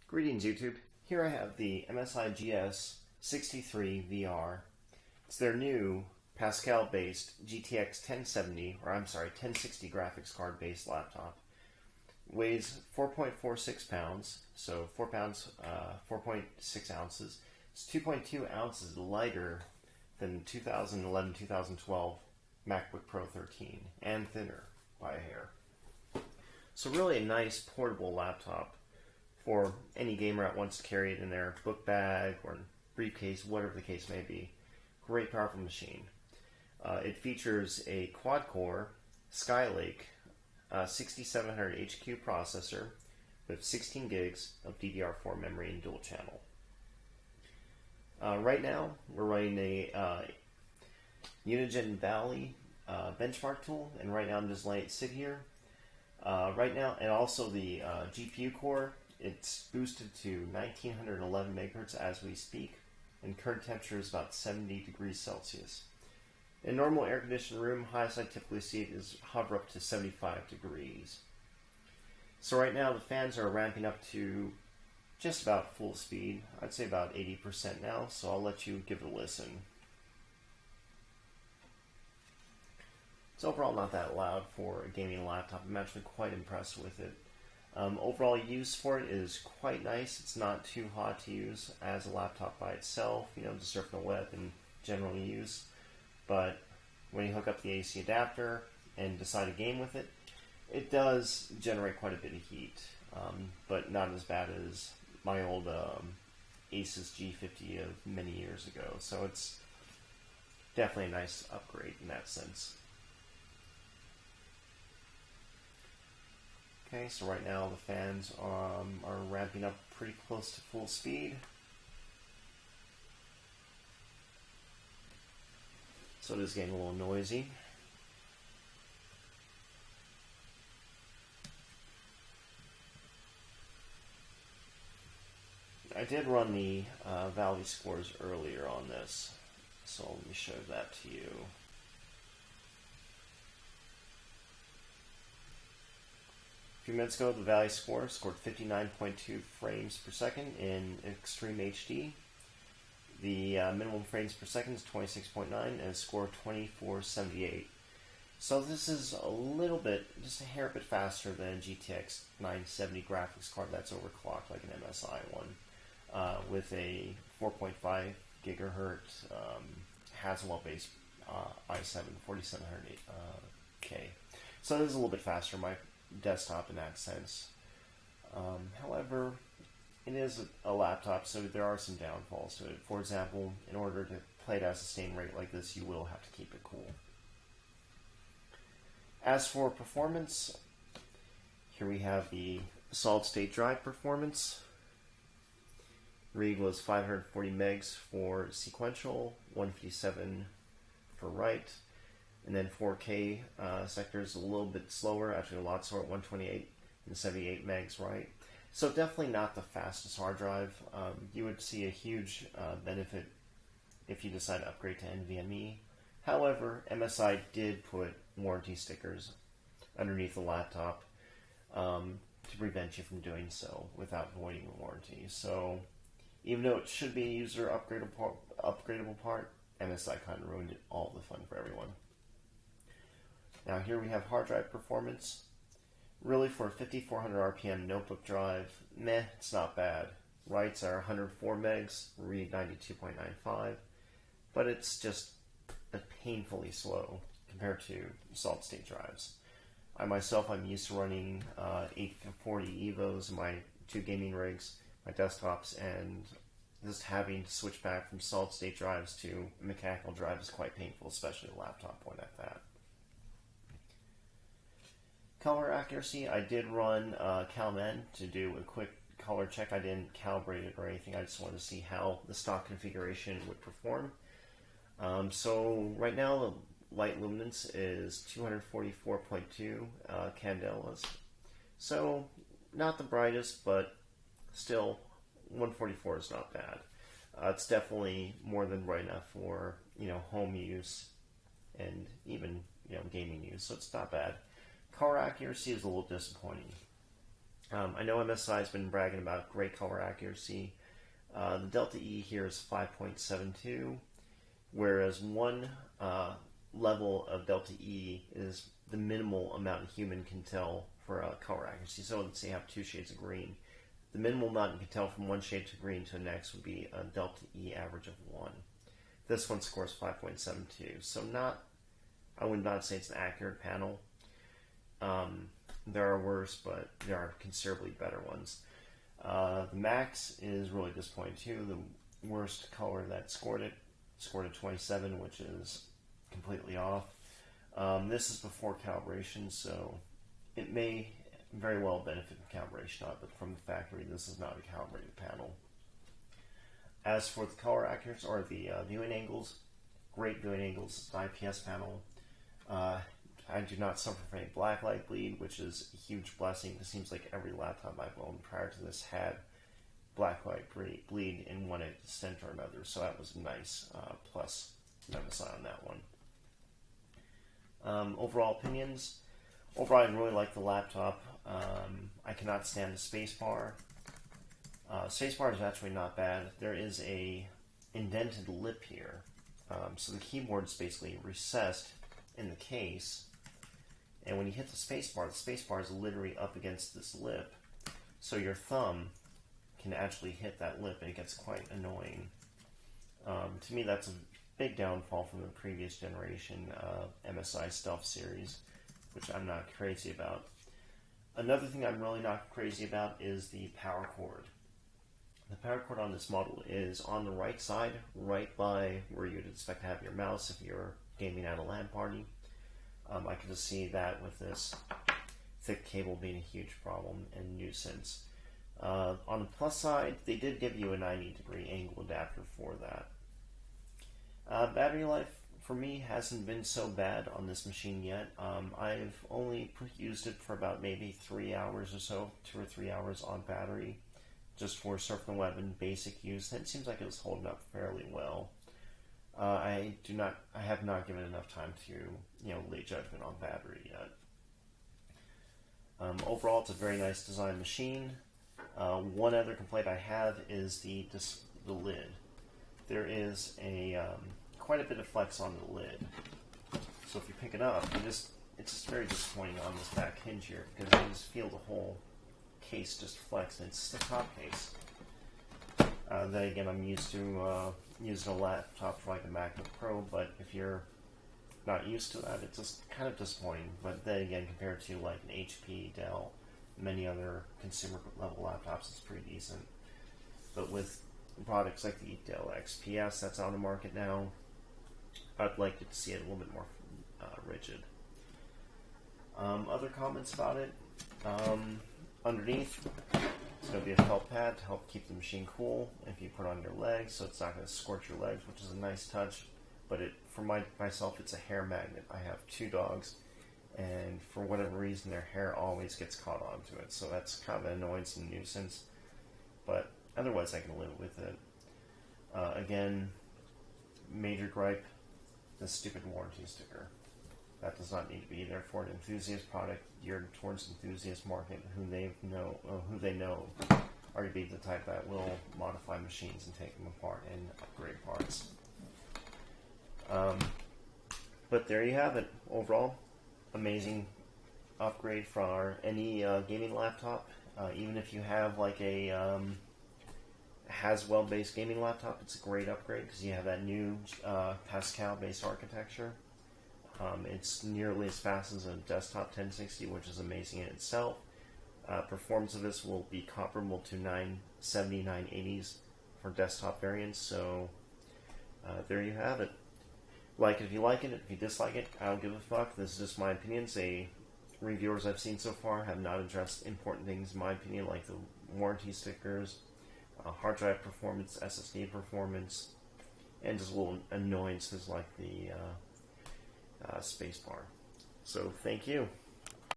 Greetings YouTube. Here I have the MSI GS63 VR. It's their new Pascal-based GTX 1070, or I'm sorry, 1060 graphics card-based laptop. Weighs 4.46 pounds, so 4 pounds, 4.6 ounces. It's 2.2 ounces lighter than 2011-2012 MacBook Pro 13, and thinner by a hair. So really a nice portable laptop for any gamer that wants to carry it in their book bag or briefcase, whatever the case may be. Great powerful machine. It features a quad-core Skylake 6700 HQ processor with 16 gigs of DDR4 memory and dual channel. Right now, we're running a Unigen Valley benchmark tool, and right now I'm just letting it sit here. Right now, and also the GPU core, it's boosted to 1911 megahertz as we speak, and current temperature is about 70 degrees Celsius. In a normal air-conditioned room, highest I typically see it is hover up to 75 degrees. So right now the fans are ramping up to just about full speed. I'd say about 80% now, so I'll let you give it a listen. It's overall not that loud for a gaming laptop. I'm actually quite impressed with it. Overall use for it is quite nice. It's not too hot to use as a laptop by itself, to surf the web and general use. But when you hook up the AC adapter and decide to game with it, it does generate quite a bit of heat, but not as bad as my old Asus G50 of many years ago. So it's definitely a nice upgrade in that sense. Okay, so right now the fans are ramping up pretty close to full speed. So it is getting a little noisy. I did run the Valley scores earlier on this, so let me show that to you. A few minutes ago, the Valley score scored 59.2 frames per second in Extreme HD. The minimum frames per second is 26.9 and a score of 2478. So this is a little bit, just a hair bit faster than a GTX 970 graphics card that's overclocked like an MSI one, with a 4.5 gigahertz Haswell-based i7 4700K. So this is a little bit faster. My desktop in that sense. However, it is a laptop, so there are some downfalls to it. For example, in order to play it at a sustained rate like this, you will have to keep it cool. As for performance, here we have the solid-state drive performance. Read was 540 megs for sequential, 157 for write. And then 4K sector is a little bit slower, actually a lot slower at 128 and 78 megs, right? So definitely not the fastest hard drive. You would see a huge benefit if you decide to upgrade to NVMe. However, MSI did put warranty stickers underneath the laptop to prevent you from doing so without voiding the warranty. So even though it should be a user upgradable part, MSI kind of ruined all the fun for everyone. Now here we have hard drive performance. Really for a 5400 RPM notebook drive, meh, it's not bad. Writes are 104 megs, read 92.95, but it's just painfully slow compared to solid state drives. I myself, I'm used to running 840 EVOs in my two gaming rigs, my desktops, and just having to switch back from solid state drives to mechanical drives is quite painful, especially a laptop one at that. Color accuracy, I did run CalMan to do a quick color check. I didn't calibrate it or anything. I just wanted to see how the stock configuration would perform. So right now the light luminance is 244.2 candelas. So not the brightest, but still 144 is not bad. It's definitely more than bright enough for home use and even gaming use. So it's not bad. Color accuracy is a little disappointing. I know MSI has been bragging about great color accuracy. The delta E here is 5.72, whereas one level of delta E is the minimal amount a human can tell for color accuracy. So let's say you have 2 shades of green. The minimal amount you can tell from one shade of green to the next would be a delta E average of 1. This one scores 5.72, so I would not say it's an accurate panel. There are worse, but there are considerably better ones. The max is really disappointing too. The worst color that scored a 27, which is completely off. This is before calibration, so it may very well benefit from calibration, but from the factory, this is not a calibrated panel. As for the color accuracy or the viewing angles, great viewing angles. It's an IPS panel. I do not suffer from any blacklight bleed, which is a huge blessing. It seems like every laptop I've owned prior to this had blacklight bleed in one extent or another, so that was a nice plus MSI on that one. Overall opinions. Overall, I really like the laptop. I cannot stand the spacebar. Spacebar is actually not bad. There is a indented lip here, so the keyboard is basically recessed in the case, and when you hit the spacebar is literally up against this lip, so your thumb can actually hit that lip, and it gets quite annoying. To me, that's a big downfall from the previous generation MSI Stealth series, which I'm not crazy about. Another thing I'm really not crazy about is the power cord. The power cord on this model is on the right side, right by where you'd expect to have your mouse if you're gaming at a LAN party. I can just see that with this thick cable being a huge problem and nuisance. On the plus side, they did give you a 90-degree angle adapter for that. Battery life for me hasn't been so bad on this machine yet. I've only used it for about maybe 3 hours or so, 2 or 3 hours on battery, just for surfing the web and basic use. And it seems like it was holding up fairly well. I have not given enough time to lay judgment on battery yet. Overall, it's a very nice design machine. One other complaint I have is the lid. There is a quite a bit of flex on the lid. So if you pick it up, it's just very disappointing on this back hinge here, because you just feel the whole case just flex, and it's the top case. Then again, I'm used to using a laptop for like a MacBook Pro, but if you're not used to that, it's just kind of disappointing. But then again, compared to like an HP, Dell, many other consumer level laptops, it's pretty decent. But with products like the Dell XPS that's on the market now, I'd like to see it a little bit more rigid. Other comments about it, underneath, it's going to be a felt pad to help keep the machine cool if you put it on your legs, so it's not going to scorch your legs, which is a nice touch. But for myself, it's a hair magnet. I have 2 dogs, and for whatever reason, their hair always gets caught onto it, so that's kind of an annoyance and nuisance. But otherwise, I can live with it. Again, major gripe, the stupid warranty sticker. That does not need to be there for an enthusiast product geared towards the enthusiast market, who they know are going to be the type that will modify machines and take them apart and upgrade parts. But there you have it. Overall, amazing upgrade for any gaming laptop. Even if you have like a Haswell-based gaming laptop, it's a great upgrade because you have that new Pascal-based architecture. It's nearly as fast as a desktop 1060, which is amazing in itself. Performance of this will be comparable to 970, 980s for desktop variants, so there you have it. Like it if you like it. If you dislike it, I don't give a fuck. This is just my opinions. The reviewers I've seen so far have not addressed important things, in my opinion, like the warranty stickers, hard drive performance, SSD performance, and just little annoyances like the spacebar. So thank you.